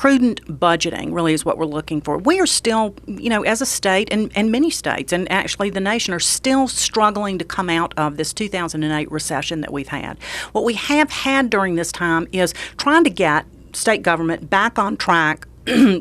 prudent budgeting really is what we're looking for. We are still, as a state and many states, and actually the nation, are still struggling to come out of this 2008 recession that we've had. What we have had during this time is trying to get state government back on track,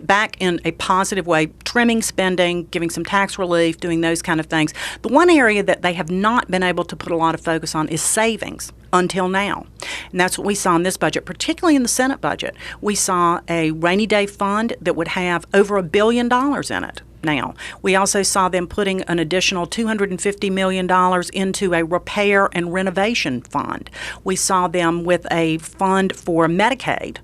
back in a positive way, trimming spending, giving some tax relief, doing those kind of things. The one area that they have not been able to put a lot of focus on is savings until now. And that's what we saw in this budget, particularly in the Senate budget. We saw a rainy day fund that would have over $1 billion in it. Now, we also saw them putting an additional $250 million into a repair and renovation fund. We saw them with a fund for Medicaid,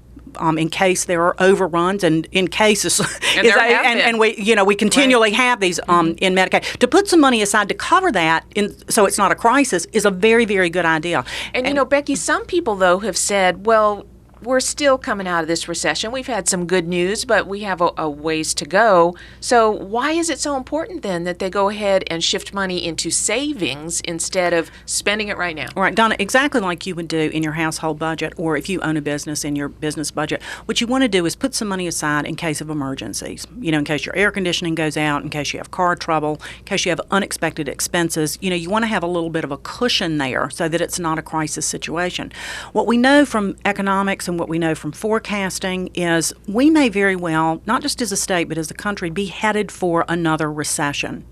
in case there are overruns and in cases, and we continually have these in Medicaid. To put some money aside to cover that, so it's not a crisis, is a very, very good idea. And Becki, some people though have said, well, we're still coming out of this recession. We've had some good news, but we have a ways to go. So why is it so important then that they go ahead and shift money into savings instead of spending it right now? All right, Donna, exactly like you would do in your household budget, or if you own a business in your business budget. What you want to do is put some money aside in case of emergencies. In case your air conditioning goes out, in case you have car trouble, in case you have unexpected expenses. You want to have a little bit of a cushion there so that it's not a crisis situation. What we know from economics and what we know from forecasting is we may very well, not just as a state but as a country, be headed for another recession.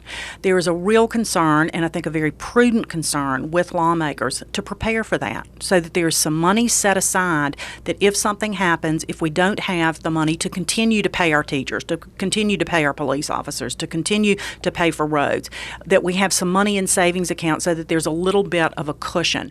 There is a real concern, and I think a very prudent concern with lawmakers, to prepare for that so that there's some money set aside that if something happens, if we don't have the money to continue to pay our teachers, to continue to pay our police officers, to continue to pay for roads, that we have some money in savings accounts so that there's a little bit of a cushion.